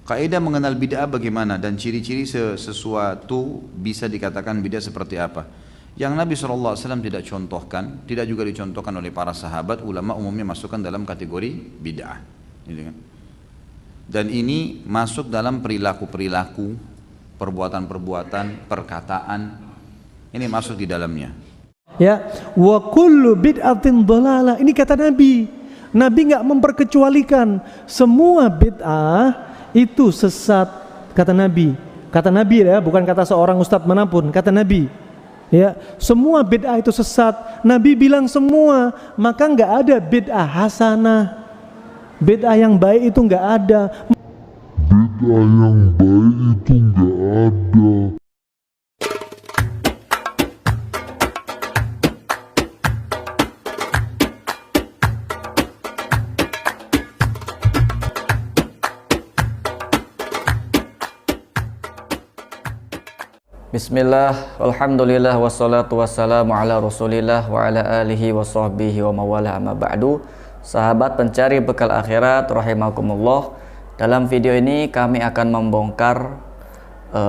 Kaidah mengenal bid'ah bagaimana dan ciri-ciri sesuatu bisa dikatakan bid'ah seperti apa? Yang Nabi SAW tidak contohkan, tidak juga dicontohkan oleh para sahabat, ulama umumnya masukkan dalam kategori bid'ah. Gitu kan? Dan ini masuk dalam perilaku-perilaku, perbuatan-perbuatan, perkataan. Ini masuk di dalamnya. Ya, wa kullu bid'atin dhalalah. Ini kata Nabi. Nabi nggak memperkecualikan semua bid'ah itu sesat, kata Nabi. Kata Nabi ya, bukan kata seorang ustadz manapun, kata Nabi. Ya, semua bid'ah itu sesat. Nabi bilang semua, maka nggak ada bid'ah hasanah. Bid'ah yang baik itu nggak ada. Bid'ah yang baik itu nggak ada. Bismillah, alhamdulillah, wassalatu wassalamu ala rasulillah wa ala alihi wa sahbihi wa mawala amma ba'du. Sahabat pencari bekal akhirat rahimakumullah, dalam video ini kami akan membongkar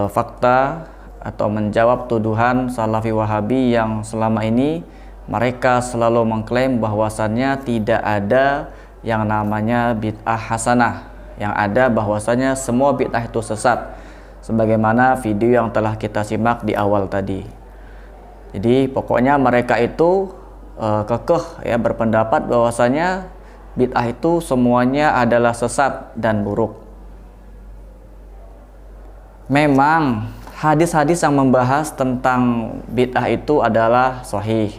fakta atau menjawab tuduhan Salafi Wahabi yang selama ini mereka selalu mengklaim bahwasannya tidak ada yang namanya bid'ah hasanah, yang ada bahwasannya semua bid'ah itu sesat, sebagaimana video yang telah kita simak di awal tadi. Jadi pokoknya mereka itu kekeh ya berpendapat bahwasanya bid'ah itu semuanya adalah sesat dan buruk. Memang hadis-hadis yang membahas tentang bid'ah itu adalah sahih.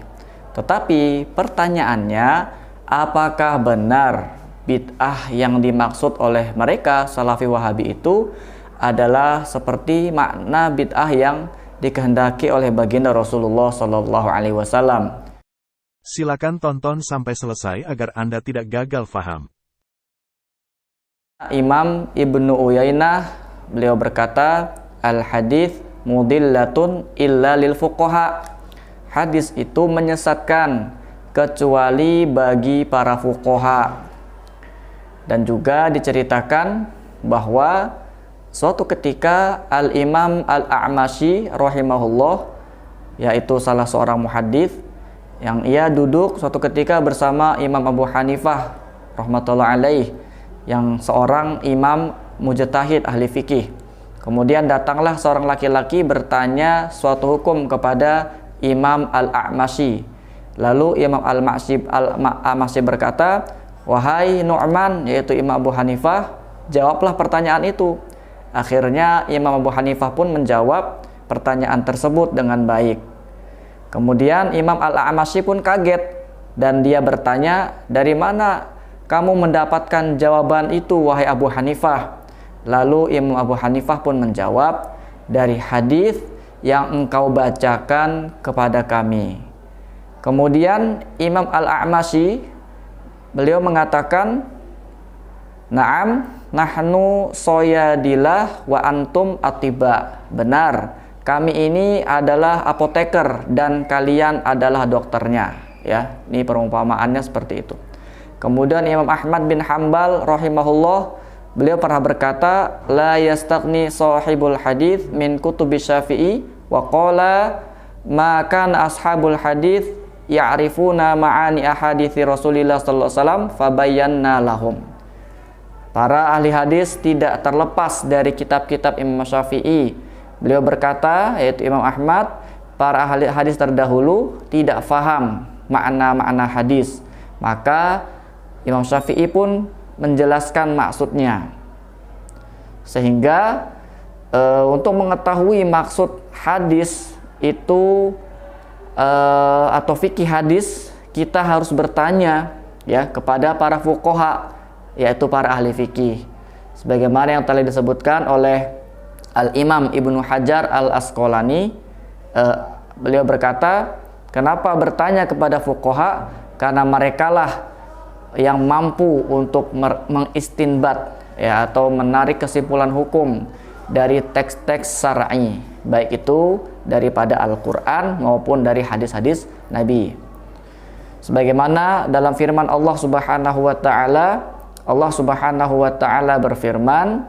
Tetapi pertanyaannya, apakah benar bid'ah yang dimaksud oleh mereka Salafi Wahabi itu adalah seperti makna bid'ah yang dikehendaki oleh baginda Rasulullah SAW? Silakan tonton sampai selesai agar Anda tidak gagal faham. Imam Ibnu Uyainah beliau berkata, al-hadits mudillatun illa lil fuqaha. Hadis itu menyesatkan kecuali bagi para fuqaha. Dan juga diceritakan bahwa suatu ketika Al-Imam Al-A'mashi rahimahullah, yaitu salah seorang muhadits, yang ia duduk suatu ketika bersama Imam Abu Hanifah rahmatullah alaih, yang seorang imam mujtahid ahli fikih. Kemudian datanglah seorang laki-laki bertanya suatu hukum kepada Imam Al-A'mashi. Lalu Imam Al-A'mashi berkata, "Wahai Nu'man," yaitu Imam Abu Hanifah, "jawablah pertanyaan itu." Akhirnya Imam Abu Hanifah pun menjawab pertanyaan tersebut dengan baik. Kemudian Imam Al-A'mashi pun kaget dan dia bertanya, "Dari mana kamu mendapatkan jawaban itu, wahai Abu Hanifah?" Lalu Imam Abu Hanifah pun menjawab, "Dari hadis yang engkau bacakan kepada kami." Kemudian Imam Al-A'mashi beliau mengatakan, "Na'am, nahnu soyadilah wa antum atiba." Benar, kami ini adalah apoteker dan kalian adalah dokternya. Ya, ini perumpamaannya seperti itu. Kemudian Imam Ahmad bin Hanbal rahimahullah, beliau pernah berkata, "La yastaghni sahibul hadits min kutubi Syafi'i wa qala ma kana ashabul hadits ya'rifuna ma'ani ahadithi Rasulillah sallallahu alaihi wasallam fabayyanna lahum." Para ahli hadis tidak terlepas dari kitab-kitab Imam Syafi'i. Beliau berkata, yaitu Imam Ahmad, para ahli hadis terdahulu tidak faham makna-makna hadis. Maka Imam Syafi'i pun menjelaskan maksudnya. Sehingga untuk mengetahui maksud hadis itu atau fikih hadis, kita harus bertanya ya kepada para fuqaha, yaitu para ahli fikih. Sebagaimana yang telah disebutkan oleh Al-Imam Ibnu Hajar Al-Asqalani, beliau berkata, kenapa bertanya kepada fuqaha? Karena merekalah yang mampu untuk mengistinbat ya, atau menarik kesimpulan hukum dari teks-teks syar'i, baik itu daripada Al-Quran maupun dari hadis-hadis Nabi. Sebagaimana dalam firman Allah Subhanahu wa Ta'ala, Allah Subhanahu wa Ta'ala berfirman,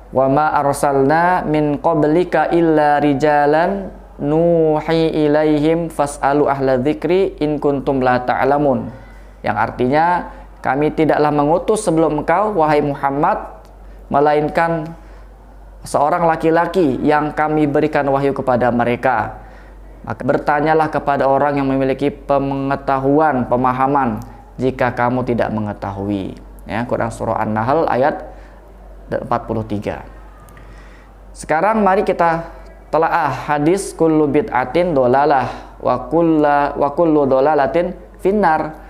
wa ma arsalna min qablika illa rijalan nuhi ilaihim fas'alu ahla dzikri in kuntum la ta'lamun. Yang artinya, kami tidaklah mengutus sebelum engkau wahai Muhammad melainkan seorang laki-laki yang kami berikan wahyu kepada mereka. Maka bertanyalah kepada orang yang memiliki pengetahuan, pemahaman jika kamu tidak mengetahui. Ya, Quran surah An-Nahl ayat 43. Sekarang mari kita telaah hadis kullu bid'atin dolalah wa kullu dolalatin finnar.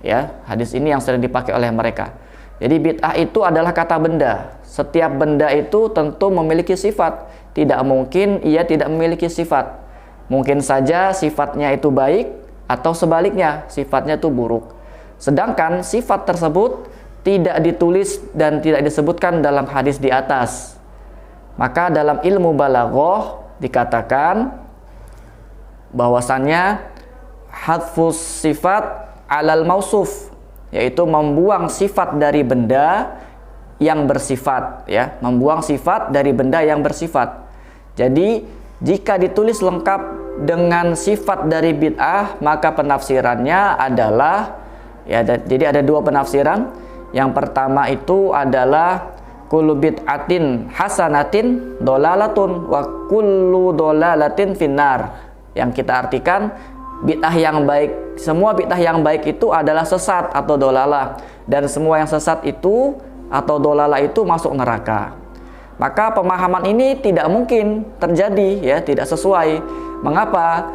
Ya, hadis ini yang sering dipakai oleh mereka. Jadi bid'ah itu adalah kata benda. Setiap benda itu tentu memiliki sifat. Tidak mungkin ia tidak memiliki sifat. Mungkin saja sifatnya itu baik atau sebaliknya sifatnya itu buruk. Sedangkan sifat tersebut tidak ditulis dan tidak disebutkan dalam hadis di atas. Maka dalam ilmu balaghah dikatakan bahwasannya hadfus sifat alal mausuf, yaitu membuang sifat dari benda yang bersifat, ya, membuang sifat dari benda yang bersifat. Jadi jika ditulis lengkap dengan sifat dari bid'ah, maka penafsirannya adalah, ya, jadi ada dua penafsiran. Yang pertama itu adalah kullu bid'atin hasanatin dolalatun wa kullu dolalatin finnar. Yang kita artikan bid'ah yang baik, semua bid'ah yang baik itu adalah sesat atau dolalah, dan semua yang sesat itu atau dolalah itu masuk neraka. Maka pemahaman ini tidak mungkin terjadi, ya, tidak sesuai. Mengapa?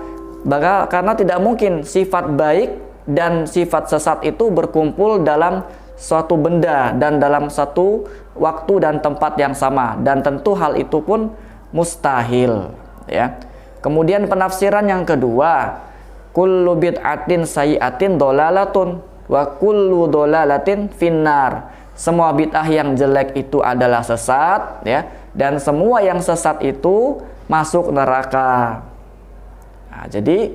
Karena tidak mungkin sifat baik dan sifat sesat itu berkumpul dalam suatu benda dan dalam satu waktu dan tempat yang sama, dan tentu hal itu pun mustahil, ya. Kemudian penafsiran yang kedua, kullu bid'atin sayyi'atin dolalatun wa kullu dolalatin finnar. Semua bid'ah yang jelek itu adalah sesat, ya, dan semua yang sesat itu masuk neraka. Nah, jadi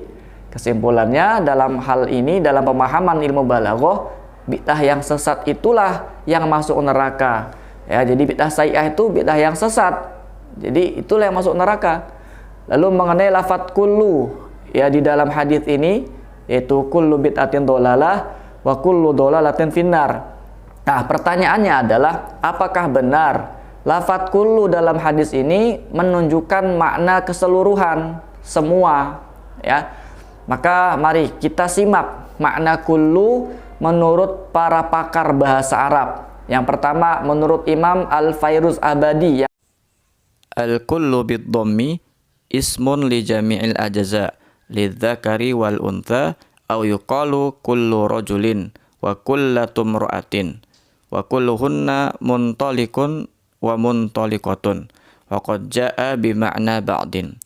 kesimpulannya dalam hal ini, dalam pemahaman ilmu balaghah, bid'ah yang sesat itulah yang masuk neraka. Ya, jadi bid'ah sayyi'ah itu bid'ah yang sesat. Jadi itulah yang masuk neraka. Lalu mengenai lafadz kullu, ya, di dalam hadis ini yaitu kullu bid'atin dolalah wa kullu dolalatin finnar. Nah, pertanyaannya adalah apakah benar lafadz kullu dalam hadis ini menunjukkan makna keseluruhan semua, ya? Maka mari kita simak makna kullu menurut para pakar bahasa Arab. Yang pertama menurut Imam Al-Fairuz Abadi, al-kullu bid-dhammi ismun li jami'il ajza lidzakari wal untha aw yuqalu kullu rajulin wa kullatu imra'atin wa kulluhunna muntalikun wa muntalikatun wa qad jaa bi ma'na ba'din.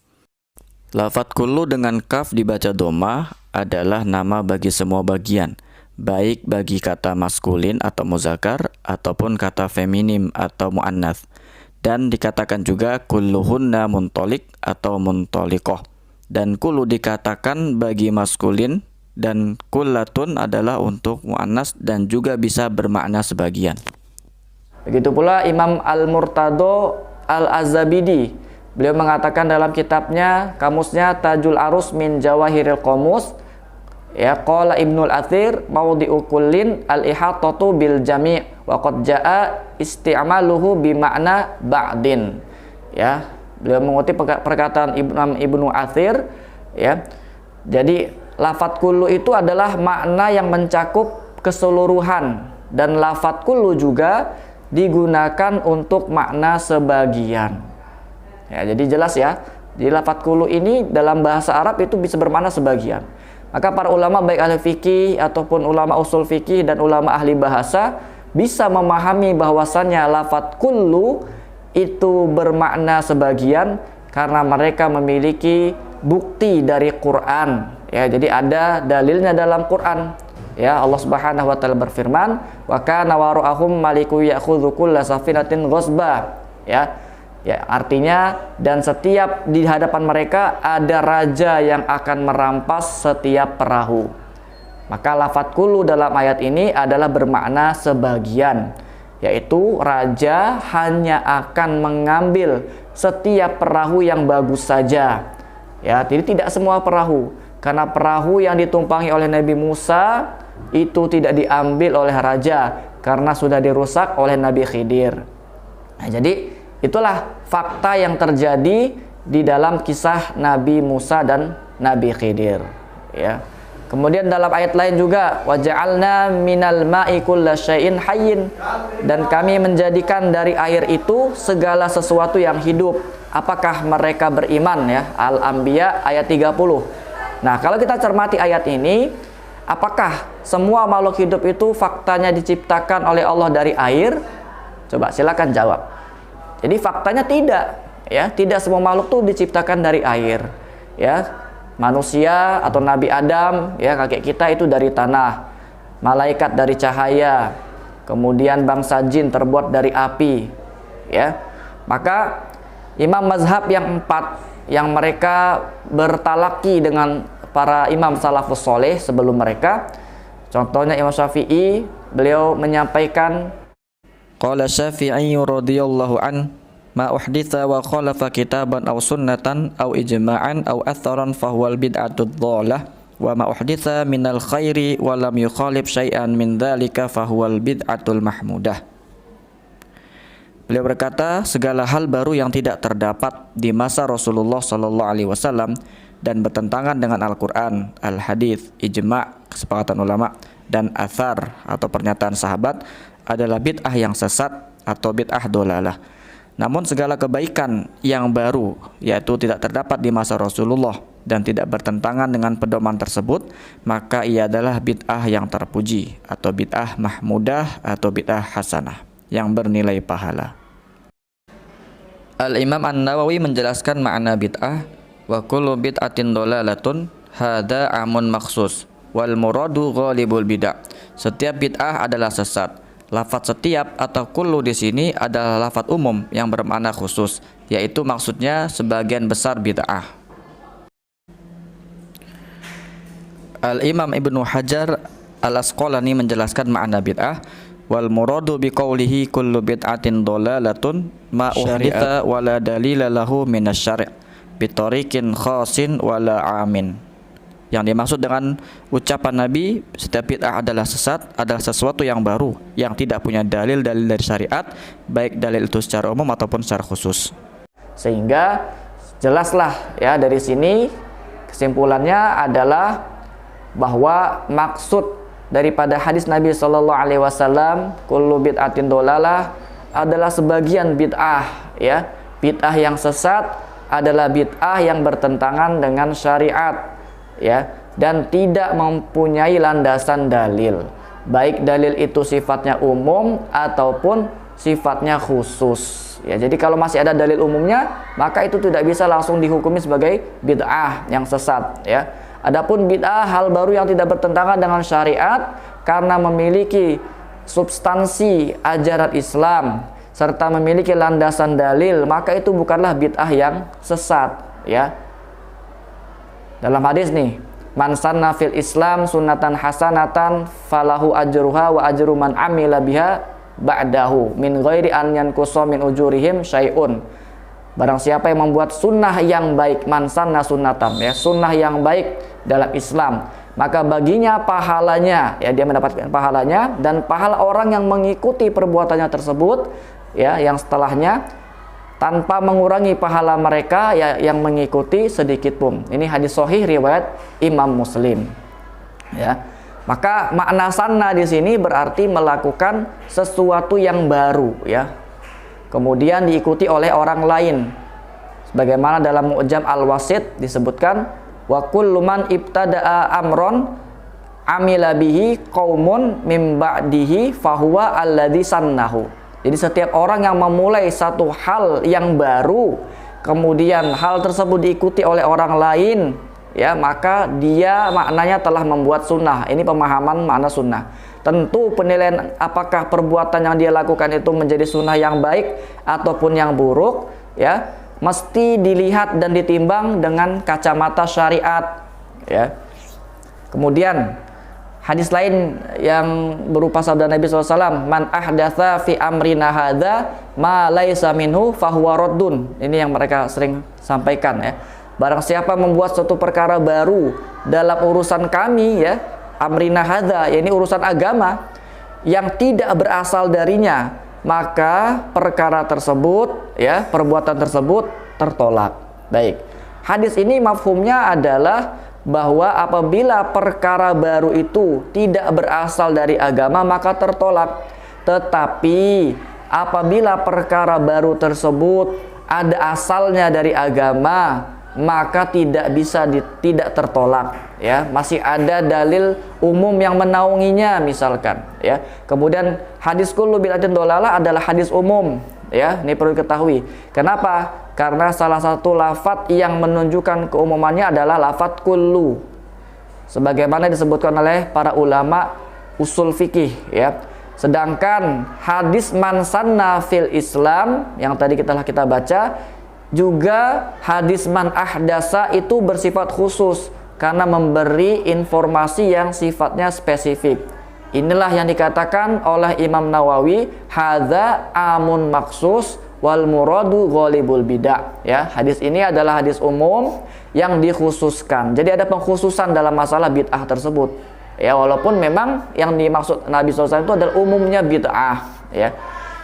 Lafadz kullu dengan kaf dibaca dhamma adalah nama bagi semua bagian, baik bagi kata maskulin atau muzakkar ataupun kata feminim atau muannats, dan dikatakan juga kulluhunna muntalik atau muntaliqah, dan kullu dikatakan bagi maskulin dan kullatun adalah untuk muannats dan juga bisa bermakna sebagian. Begitu pula Imam Al-Murtado Al-Azabidi, beliau mengatakan dalam kitabnya kamusnya Tajul Arus min Jawahiril Qamus, ya, qala Ibnul Athir maudhi'u kullin al-ihatatu bil jami' wa qad jaa isti'maluhu bi makna ba'din. Ya, beliau mengutip perkataan Ibnu Athir, ya. Jadi lafadz kullu itu adalah makna yang mencakup keseluruhan, dan lafadz kullu juga digunakan untuk makna sebagian. Ya, jadi jelas, ya. Jadi lafadz kullu ini dalam bahasa Arab itu bisa bermakna sebagian. Maka para ulama baik ahli fikih ataupun ulama usul fikih dan ulama ahli bahasa bisa memahami bahwasannya lafadz kullu itu bermakna sebagian karena mereka memiliki bukti dari Quran. Ya, jadi ada dalilnya dalam Quran. Ya, Allah Subhanahu wa taala berfirman, "Wa kana wara'ahum maliku ya'khudhu kulla safinatin ghasba." Ya. Ya, artinya dan setiap di hadapan mereka ada raja yang akan merampas setiap perahu. Maka lafadz kullu dalam ayat ini adalah bermakna sebagian. yaitu raja hanya akan mengambil setiap perahu yang bagus saja. Ya, jadi tidak semua perahu, karena perahu yang ditumpangi oleh Nabi Musa itu tidak diambil oleh raja karena sudah dirusak oleh Nabi Khidir. Nah, jadi itulah fakta yang terjadi di dalam kisah Nabi Musa dan Nabi Khidir. Ya. Kemudian dalam ayat lain juga, waja'alna minal ma'i kulla syai'in hayyin, dan kami menjadikan dari air itu segala sesuatu yang hidup. Apakah mereka beriman? Ya, Al-Anbiya ayat 30. Nah, kalau kita cermati ayat ini, apakah semua makhluk hidup itu faktanya diciptakan oleh Allah dari air? Coba silakan jawab. Jadi faktanya tidak, ya, tidak semua makhluk itu diciptakan dari air. Ya, manusia atau Nabi Adam, ya, kakek kita itu dari tanah, malaikat dari cahaya, kemudian bangsa jin terbuat dari api. Ya, maka imam mazhab yang 4 yang mereka bertalaki dengan para imam salafus soleh sebelum mereka, contohnya Imam Syafi'i, beliau menyampaikan, qala Syafi'i radhiyallahu an, ma uhditha wa khalafa kitaban aw sunnatan aw ijma'an aw atharan fahuwal bid'atud dhalah wa ma uhditha minal khairi wa lam yukhalif syai'an min dzalika fahuwal bid'atul mahmudah. Beliau berkata, segala hal baru yang tidak terdapat di masa Rasulullah sallallahu alaihi wasallam dan bertentangan dengan Al-Qur'an, Al-Hadits, ijma', kesepakatan ulama, dan athar atau pernyataan sahabat adalah bid'ah yang sesat atau bid'ah dolalah. Namun segala kebaikan yang baru, yaitu tidak terdapat di masa Rasulullah dan tidak bertentangan dengan pedoman tersebut, maka ia adalah bid'ah yang terpuji atau bid'ah mahmudah atau bid'ah hasanah yang bernilai pahala. Al-Imam An-Nawawi menjelaskan makna bid'ah, wa kullu bid'atin dolalatun hadza amun maksus wal muradu ghalibul bid'ah. Setiap bid'ah adalah sesat. Lafaz setiap atau kullu di sini adalah lafaz umum yang bermakna khusus, yaitu maksudnya sebagian besar bid'ah. Al-Imam Ibnu Hajar Al-Asqalani menjelaskan makna bid'ah, wal muradu biqaulihi kullu bid'atin dhalalatun ma uhditha wala dalila lahu minasy-syari' bitariqin khasin wala amin. Yang dimaksud dengan ucapan Nabi, setiap bid'ah adalah sesat, adalah sesuatu yang baru, yang tidak punya dalil-dalil dari syariat, baik dalil itu secara umum ataupun secara khusus. Sehingga jelaslah, ya, dari sini kesimpulannya adalah bahwa maksud daripada hadis Nabi SAW, kullu bid'atin dolalah, adalah sebagian bid'ah, ya. Bid'ah yang sesat adalah bid'ah yang bertentangan dengan syariat, ya, dan tidak mempunyai landasan dalil, baik dalil itu sifatnya umum ataupun sifatnya khusus, ya. Jadi kalau masih ada dalil umumnya, maka itu tidak bisa langsung dihukumi sebagai bid'ah yang sesat, ya. Adapun bid'ah hal baru yang tidak bertentangan dengan syariat karena memiliki substansi ajaran Islam serta memiliki landasan dalil, maka itu bukanlah bid'ah yang sesat, ya. Dalam hadis nih, man sanna fil Islam sunnatan hasanatan falahu ajruha wa ajru man amila biha ba'dahu min ghairi an yanqusa min ujurihim syai'un. Barang siapa yang membuat sunnah yang baik, man sanna sunnatan, ya, sunnah yang baik dalam Islam, maka baginya pahalanya, ya, dia mendapatkan pahalanya dan pahala orang yang mengikuti perbuatannya tersebut, ya, yang setelahnya, tanpa mengurangi pahala mereka, ya, yang mengikuti sedikit pun. Ini hadis sahih riwayat Imam Muslim, ya. Maka makna sanna di sini berarti melakukan sesuatu yang baru, ya, kemudian diikuti oleh orang lain. Sebagaimana dalam Mu'jam Al-Wasit disebutkan, wa kullu man ibtada'a amron amila bihi qaumun mim ba'dihi fahuwa alladzi sannahu. Jadi setiap orang yang memulai satu hal yang baru, kemudian hal tersebut diikuti oleh orang lain, ya, maka dia maknanya telah membuat sunnah. Ini pemahaman makna sunnah. Tentu penilaian apakah perbuatan yang dia lakukan itu menjadi sunnah yang baik ataupun yang buruk, ya, mesti dilihat dan ditimbang dengan kacamata syariat, ya. Kemudian hadis lain yang berupa sabda Nabi SAW, man ahdatsa fi amrina hadza ma laisa minhu fahuwa raddun. Ini yang mereka sering sampaikan ya. Barang siapa membuat suatu perkara baru dalam urusan kami ya, amrina hadza, ya ini urusan agama, yang tidak berasal darinya, maka perkara tersebut ya, perbuatan tersebut tertolak. Baik. Hadis ini mafhumnya adalah bahwa apabila perkara baru itu tidak berasal dari agama maka tertolak. Tetapi apabila perkara baru tersebut ada asalnya dari agama, maka tidak bisa tidak tertolak ya. Masih ada dalil umum yang menaunginya misalkan ya. Kemudian hadis kullu bid'atin dhalalah adalah hadis umum ya. Ini perlu diketahui. Kenapa? Karena salah satu lafadz yang menunjukkan keumumannya adalah lafadz kullu, sebagaimana disebutkan oleh para ulama usul fikih ya. Sedangkan hadis man sanna fil Islam yang tadi kita baca, juga hadis man ahdasa itu bersifat khusus karena memberi informasi yang sifatnya spesifik. Inilah yang dikatakan oleh Imam Nawawi, hadza amun maksus wal muradu ghalibul bid'ah ya. Hadis ini adalah hadis umum yang dikhususkan. Jadi ada pengkhususan dalam masalah bid'ah tersebut. Ya, walaupun memang yang dimaksud Nabi SAW itu adalah umumnya bid'ah ya.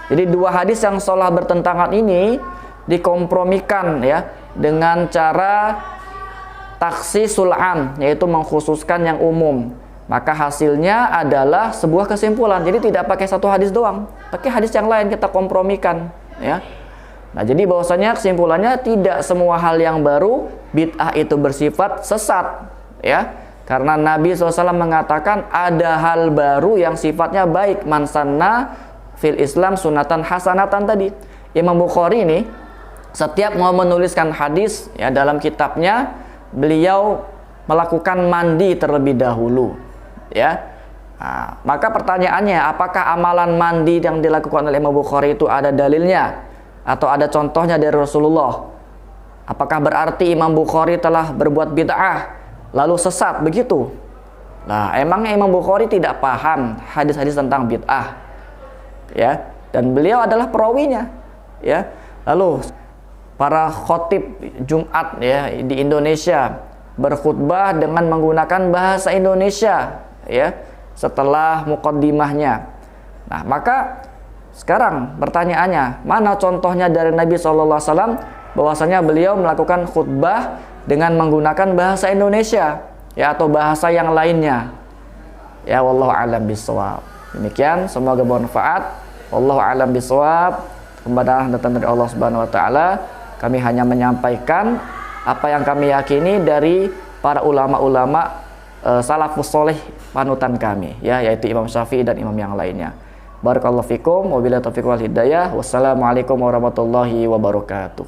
Jadi dua hadis yang seolah bertentangan ini dikompromikan ya dengan cara taksisul am, yaitu mengkhususkan yang umum. Maka hasilnya adalah sebuah kesimpulan. Jadi tidak pakai satu hadis doang, pakai hadis yang lain kita kompromikan ya. Nah, jadi bahwasanya kesimpulannya tidak semua hal yang baru bid'ah itu bersifat sesat ya. Karena Nabi SAW mengatakan ada hal baru yang sifatnya baik, man sanna fil Islam sunatan hasanatan tadi. Imam Bukhari ini setiap mau menuliskan hadis ya dalam kitabnya, beliau melakukan mandi terlebih dahulu ya. Nah, maka pertanyaannya, apakah amalan mandi yang dilakukan oleh Imam Bukhari itu ada dalilnya atau ada contohnya dari Rasulullah? Apakah berarti Imam Bukhari telah berbuat bid'ah lalu sesat begitu? Nah, emangnya Imam Bukhari tidak paham hadis-hadis tentang bid'ah ya, dan beliau adalah perawinya ya. Lalu para khotib Jumat ya di Indonesia berkhutbah dengan menggunakan bahasa Indonesia ya setelah muqaddimahnya. Nah, maka sekarang pertanyaannya, mana contohnya dari Nabi SAW bahwasanya beliau melakukan khutbah dengan menggunakan bahasa Indonesia ya, atau bahasa yang lainnya ya. Wallahu a'lam bishawab. Demikian, semoga bermanfaat. Wallahu a'lam bishawab. Kebenaran datang dari Allah Subhanahu wa taala. Kami hanya menyampaikan apa yang kami yakini dari para ulama-ulama salafus soleh panutan kami ya, yaitu Imam Syafi'i dan imam yang lainnya. Barakallahu fikum, wabillahi taufiq wal hidayah. Wassalamualaikum warahmatullahi wabarakatuh.